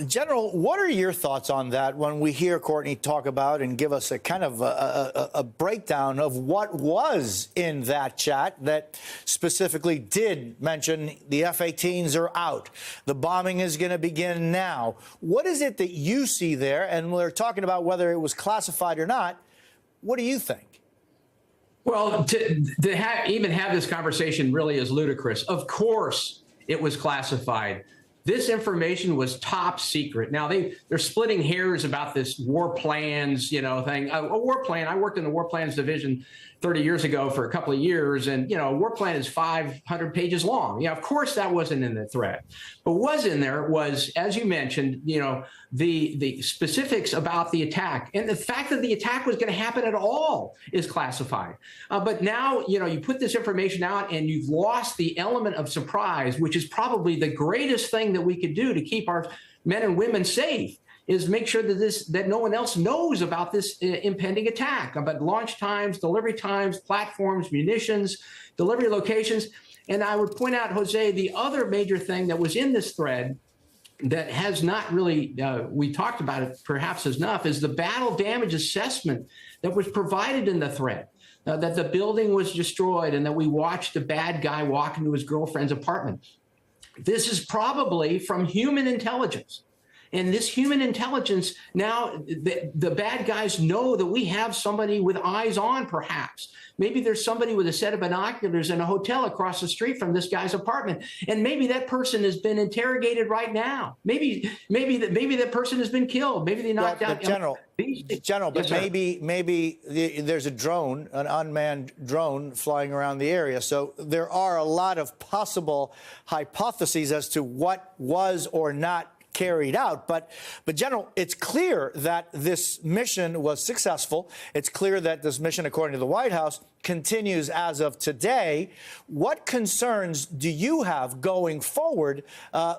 General, what are your thoughts on that when we hear Courtney talk about and give us a kind of a breakdown of what was in that chat that specifically did mention the F-18s are out, the bombing is going to begin now? What is it that you see there? And we're talking about whether it was classified or not. What do you think? Well, to even have this conversation really is ludicrous. Of course, it was classified. This information was top secret. Now they're splitting hairs about this war plans, thing. A war plan. I worked in the war plans division 30 years ago for a couple of years, and a war plan is 500 pages long. Of course that wasn't in the thread, but what was in there was, as you mentioned, the specifics about the attack, and the fact that the attack was going to happen at all is classified. But now you put this information out, and you've lost the element of surprise, which is probably the greatest thing that we could do to keep our men and women safe, is make sure that no one else knows about this impending attack, about launch times, delivery times, platforms, munitions, delivery locations. And I would point out, Jose, the other major thing that was in this thread that has not really, we talked about it perhaps enough, is the battle damage assessment that was provided in the thread. That the building was destroyed and that we watched a bad guy walk into his girlfriend's apartment. This is probably from human intelligence. And this human intelligence, now the bad guys know that we have somebody with eyes on, perhaps. Maybe there's somebody with a set of binoculars in a hotel across the street from this guy's apartment. And maybe that person has been interrogated right now. Maybe that person has been killed. Maybe they knocked out. General, but yes, maybe there's a drone, an unmanned drone flying around the area. So there are a lot of possible hypotheses as to what was or not carried out. But General, it's clear that this mission was successful. It's clear that this mission, according to the White House, continues as of today. What concerns do you have going forward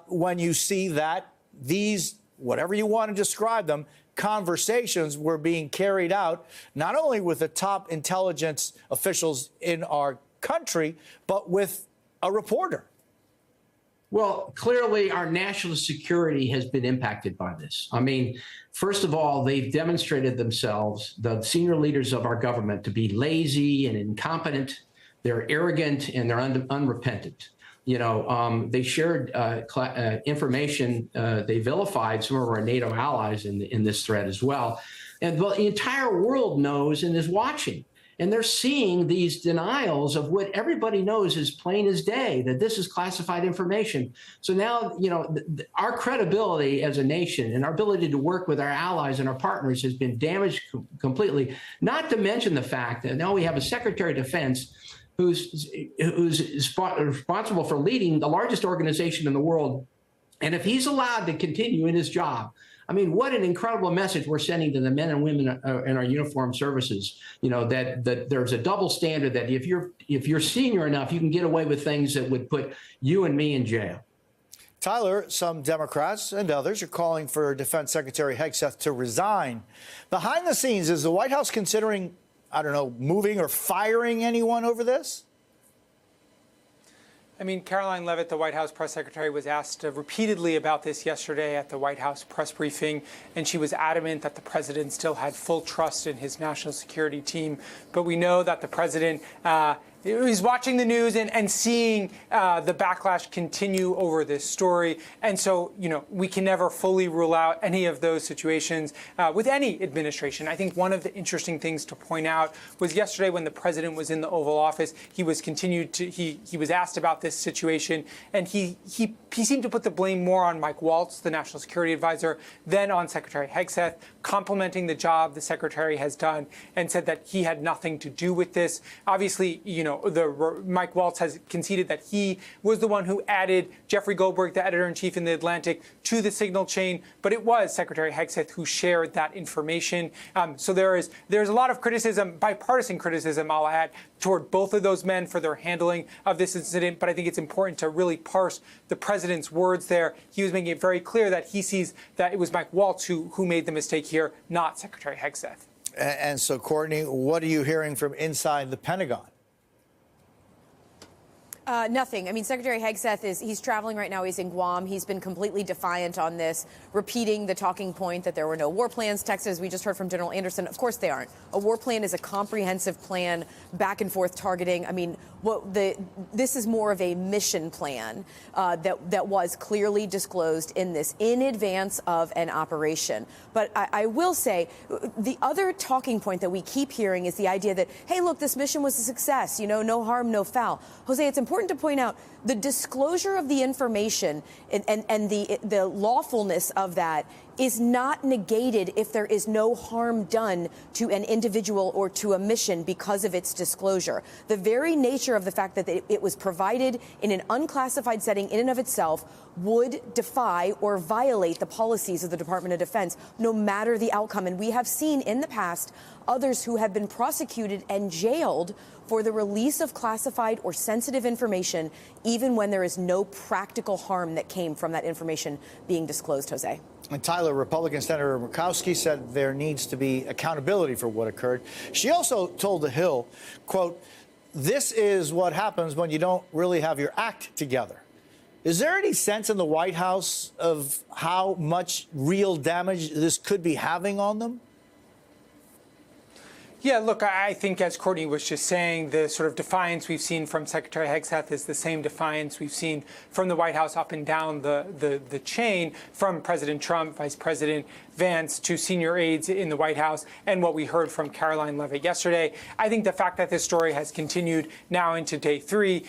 when you see that these, whatever you want to describe them, conversations were being carried out, not only with the top intelligence officials in our country, but with a reporter? Well, clearly our national security has been impacted by this. I mean, first of all, they've demonstrated themselves, the senior leaders of our government, to be lazy and incompetent. They're arrogant and they're unrepentant. They shared information. They vilified some of our NATO allies in this thread as well. And the entire world knows and is watching. And they're seeing these denials of what everybody knows is plain as day, that this is classified information. So now, our credibility as a nation and our ability to work with our allies and our partners has been damaged completely, not to mention the fact that now we have a Secretary of Defense who's responsible for leading the largest organization in the world. And if he's allowed to continue in his job, I mean, what an incredible message we're sending to the men and women in our uniformed services, that there's a double standard, that if you're senior enough, you can get away with things that would put you and me in jail. Tyler, some Democrats and others are calling for Defense Secretary Hegseth to resign. Behind the scenes, is the White House considering, moving or firing anyone over this? I mean, Caroline Leavitt, the White House press secretary, was asked repeatedly about this yesterday at the White House press briefing, and she was adamant that the president still had full trust in his national security team. But we know that the president is watching the news and seeing the backlash continue over this story. And so, we can never fully rule out any of those situations with any administration. I think one of the interesting things to point out was yesterday when the president was in the Oval Office, he was asked about this situation, and he seemed to put the blame more on Mike Waltz, the national security advisor, than on Secretary Hegseth, complimenting the job the secretary has done, and said that he had nothing to do with this. Obviously, Mike Waltz has conceded that he was the one who added Jeffrey Goldberg, the editor-in-chief in The Atlantic, to the signal chain, but it was Secretary Hegseth who shared that information. So there's a lot of criticism, bipartisan criticism, I'll add, toward both of those men for their handling of this incident. But I think it's important to really parse the president's words there. He was making it very clear that he sees that it was Mike Waltz who made the mistake here, not Secretary Hegseth. And so, Courtney, what are you hearing from inside the Pentagon? Nothing. I mean, Secretary Hegseth he's traveling right now. He's in Guam. He's been completely defiant on this, repeating the talking point that there were no war plans. Texas, we just heard from General Anderson. Of course they aren't. A war plan is a comprehensive plan, back and forth targeting. I mean, this is more of a mission plan that was clearly disclosed in this in advance of an operation. But I will say the other talking point that we keep hearing is the idea that, hey, look, this mission was a success. You know, no harm, no foul. Jose, it's important to point out the disclosure of the information and the lawfulness of that is not negated if there is no harm done to an individual or to a mission because of its disclosure. The very nature of the fact that it was provided in an unclassified setting in and of itself would defy or violate the policies of the Department of Defense, no matter the outcome. And we have seen in the past others who have been prosecuted and jailed for the release of classified or sensitive information, even when there is no practical harm that came from that information being disclosed, Jose. And Tyler, Republican Senator Murkowski said there needs to be accountability for what occurred. She also told The Hill, quote, "This is what happens when you don't really have your act together." Is there any sense in the White House of how much real damage this could be having on them? Yeah, look, I think as Courtney was just saying, the sort of defiance we've seen from Secretary Hegseth is the same defiance we've seen from the White House up and down the chain, from President Trump, Vice President Vance, to senior aides in the White House, and what we heard from Caroline Leavitt yesterday. I think the fact that this story has continued now into day 3,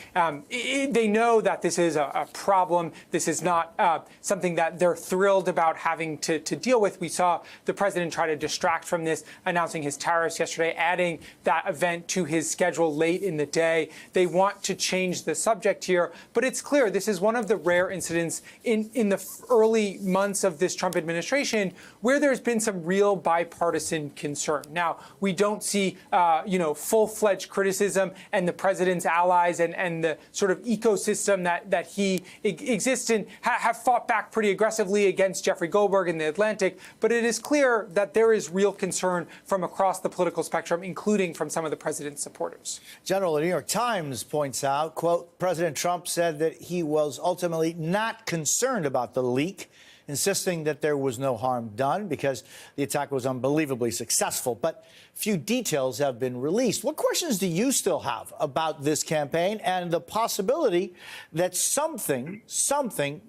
they know that this is a problem. This is not something that they're thrilled about having to deal with. We saw the president try to distract from this, announcing his tariffs yesterday, adding that event to his schedule late in the day. They want to change the subject here, but it's clear this is one of the rare incidents in the early months of this Trump administration where there's been some real bipartisan concern. Now, we don't see, full-fledged criticism, and the president's allies and the sort of ecosystem that he exists in have fought back pretty aggressively against Jeffrey Goldberg in The Atlantic. But it is clear that there is real concern from across the political spectrum, including from some of the president's supporters. General, the New York Times points out, quote, President Trump said that he was ultimately not concerned about the leak, insisting that there was no harm done because the attack was unbelievably successful. But few details have been released. What questions do you still have about this campaign and the possibility that something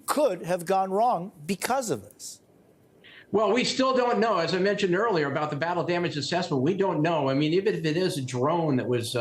could have gone wrong because of this? Well, we still don't know. As I mentioned earlier about the battle damage assessment, we don't know. I mean, even if it is a drone that was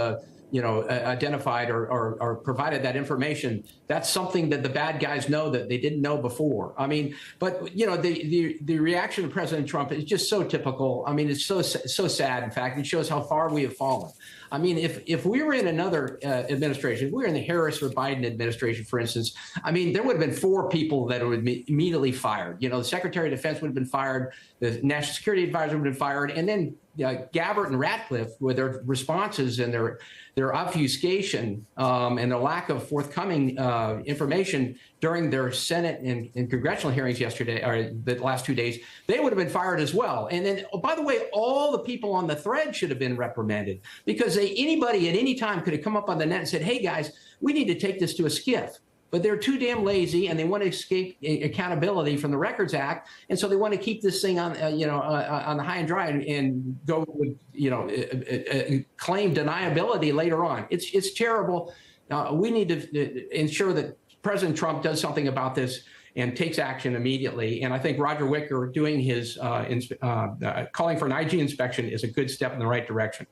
identified or provided that information, that's something that the bad guys know that they didn't know before. I mean, but, the reaction of President Trump is just so typical. I mean, it's so sad. In fact, it shows how far we have fallen. I mean, if we were in another administration, if we were in the Harris or Biden administration, for instance, I mean, there would have been 4 people that would be immediately fired. The Secretary of Defense would have been fired, the National Security Advisor would have been fired, and then Gabbard and Ratcliffe, with their responses and their obfuscation and their lack of forthcoming information during their Senate and congressional hearings yesterday, or the last 2 days, they would have been fired as well. And then, by the way, all the people on the thread should have been reprimanded, because anybody at any time could have come up on the net and said, hey, guys, we need to take this to a SCIF. But they're too damn lazy, and they want to escape accountability from the Records Act, and so they want to keep this thing on, on the high and dry, and go with, claim deniability later on. It's terrible. We need to ensure that President Trump does something about this and takes action immediately. And I think Roger Wicker doing his calling for an IG inspection is a good step in the right direction.